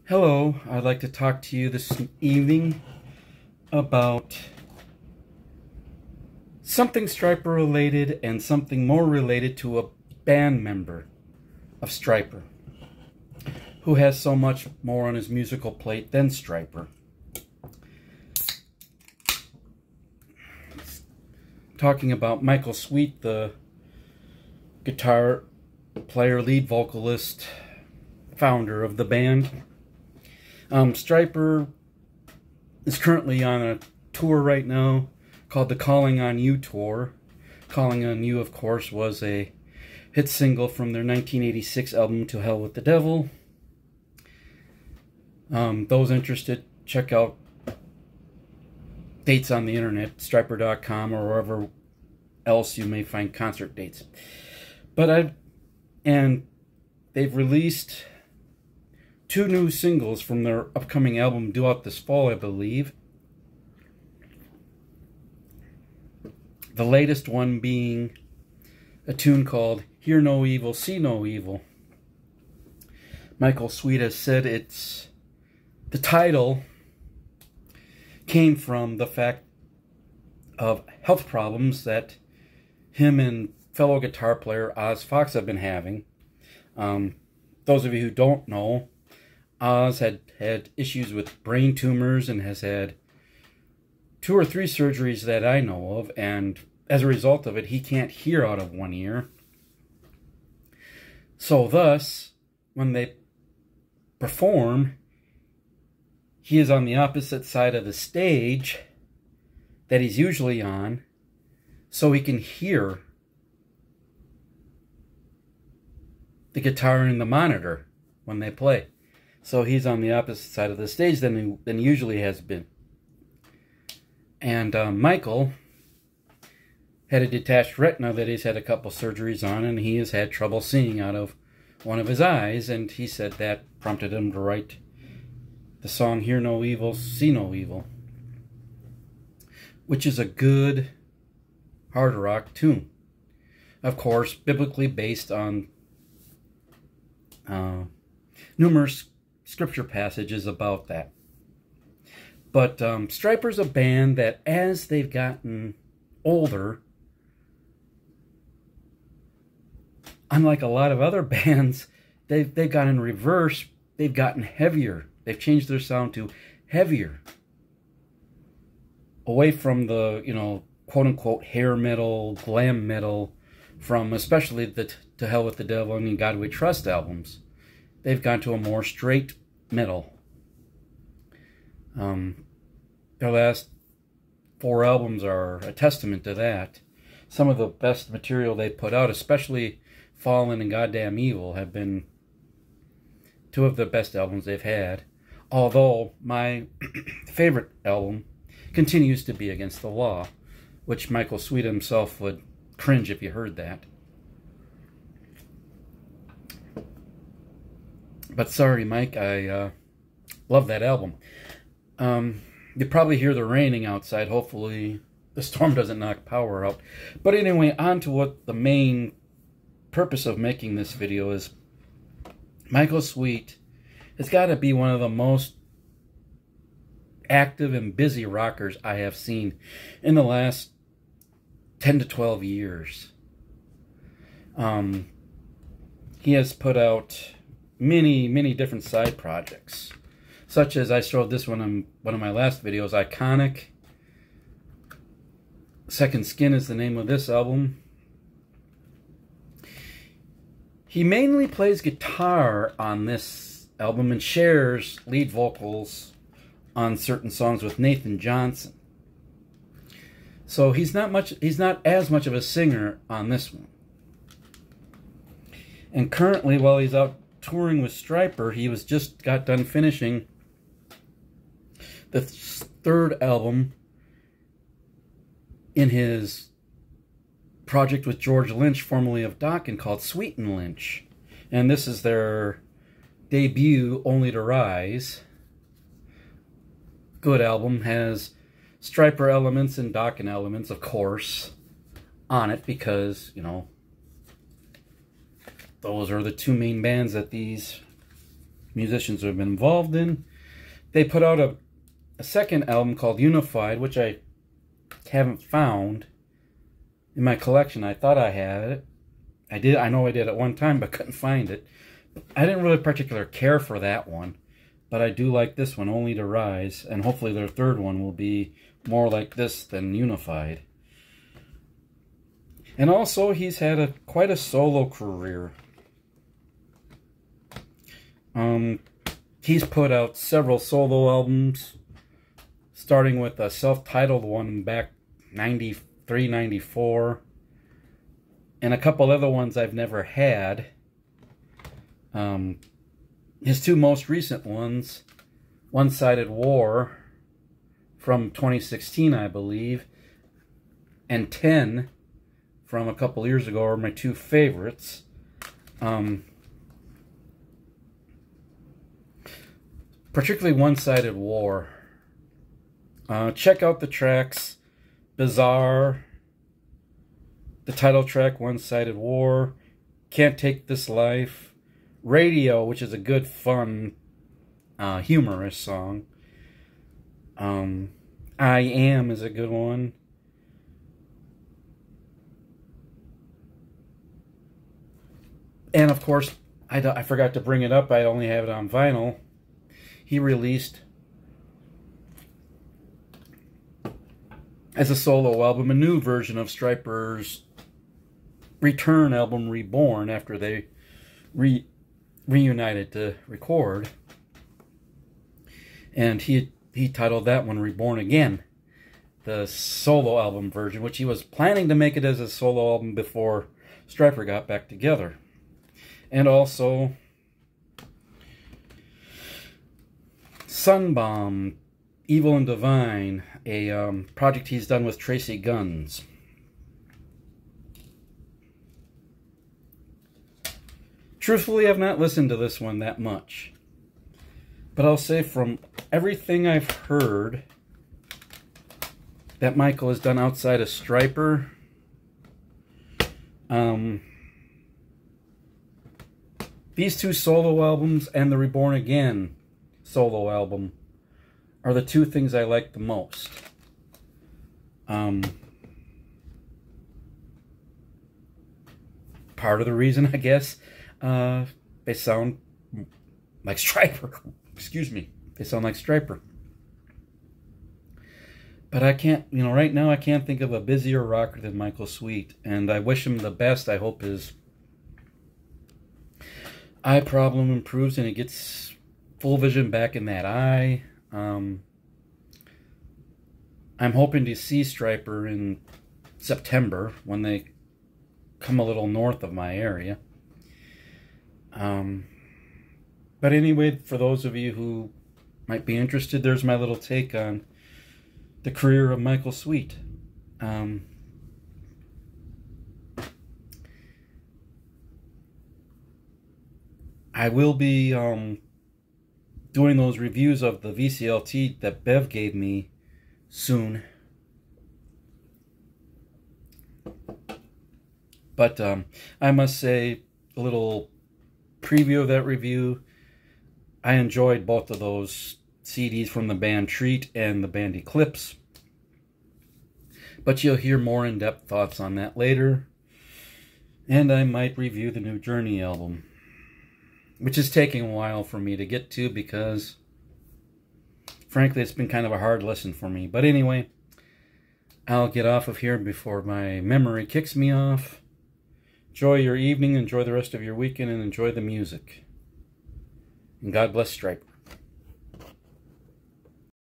Hello, I'd like to talk to you this evening about something Striper related and something more related to a band member of Striper who has so much more on his musical plate than Striper. Talking about Michael Sweet, the guitar player, lead vocalist, founder of the band. Striper is currently on a tour right now called the Calling on You tour. Calling on You, of course, was a hit single from their 1986 album To Hell with the Devil. Those interested, check out dates on the internet, striper.com or wherever else you may find concert dates. And they've released 2 new singles from their upcoming album due out this fall, I believe. The latest one being a tune called Hear No Evil, See No Evil. Michael Sweet has said the title came from the fact of health problems that him and fellow guitar player Oz Fox have been having. Those of you who don't know, Oz had issues with brain tumors and has had 2 or 3 surgeries that I know of, and as a result of it, he can't hear out of one ear. So thus, when they perform, he is on the opposite side of the stage that he's usually on, so he can hear the guitar in the monitor when they play. So he's on the opposite side of the stage than he usually has been. And Michael had a detached retina that he's had a couple surgeries on, and he has had trouble seeing out of one of his eyes, and he said that prompted him to write the song Hear No Evil, See No Evil, which is a good hard rock tune. Of course, biblically based on numerous scripture passages about that. But Striper's a band that, as they've gotten older, unlike a lot of other bands, they've gone in reverse. They've gotten heavier. They've changed their sound to heavier, away from the, quote-unquote hair metal, glam metal, from especially the To Hell with the Devil and In God We Trust albums. They've gone to a more straight metal. Their last 4 albums are a testament to that. Some of the best material they've put out, especially Fallen and Goddamn Evil, have been 2 of the best albums they've had. Although my favorite album continues to be Against the Law, which Michael Sweet himself would cringe if you heard that. But sorry, Mike, I love that album. You probably hear the raining outside. Hopefully the storm doesn't knock power out. But anyway, on to what the main purpose of making this video is. Michael Sweet has got to be one of the most active and busy rockers I have seen in the last 10 to 12 years. He has put out many different side projects, such as I showed this one in one of my last videos, Iconic. Second Skin is the name of this album. He mainly plays guitar on this album and shares lead vocals on certain songs with Nathan Johnson. So he's not as much of a singer on this one. And currently, while he's out touring with Striper, he got done finishing the 3rd album in his project with George Lynch, formerly of Dokken, called Sweet and Lynch. And this is their debut, Only to Rise. Good album. Has Striper elements and Dokken elements, of course, on it, because, those are the 2 main bands that these musicians have been involved in. They put out a second album called Unified, which I haven't found in my collection. I thought I had it. I know I did at one time, but couldn't find it. I didn't really particularly care for that one, but I do like this one, Only to Rise, and hopefully their third one will be more like this than Unified. And also, he's had quite a solo career. He's put out several solo albums, starting with a self-titled one back 93, 94, and a couple other ones I've never had. His two most recent ones, One-Sided War from 2016, I believe, and 10 from a couple years ago are my two favorites. Particularly One-Sided War. Check out the tracks Bizarre, the title track One-Sided War, Can't Take This Life, Radio, which is a good, fun, humorous song. I Am is a good one. And of course, I forgot to bring it up, I only have it on vinyl. He released, as a solo album, a new version of Stryper's Return album, Reborn, after they reunited to record. And he titled that one Reborn Again, the solo album version, which he was planning to make it as a solo album before Stryper got back together. And also Sunbomb, Evil and Divine, a project he's done with Tracy Guns. Truthfully, I've not listened to this one that much. But I'll say from everything I've heard that Michael has done outside of Stryper, these two solo albums and the Reborn Again solo album are the two things I like the most. Part of the reason, I guess, they sound like Stryper. Excuse me. They sound like Stryper. But I can't, right now I can't think of a busier rocker than Michael Sweet. And I wish him the best. I hope his eye problem improves and he gets full vision back in that eye. I'm hoping to see Stryper in September when they come a little north of my area. But anyway, for those of you who might be interested, there's my little take on the career of Michael Sweet. I will be doing those reviews of the VCLT that Bev gave me soon. But I must say, a little preview of that review, I enjoyed both of those CDs from the band Treat and the band Eclipse. But you'll hear more in-depth thoughts on that later. And I might review the new Journey album, which is taking a while for me to get to because, frankly, it's been kind of a hard listen for me. But anyway, I'll get off of here before my memory kicks me off. Enjoy your evening, enjoy the rest of your weekend, and enjoy the music. And God bless Stryper.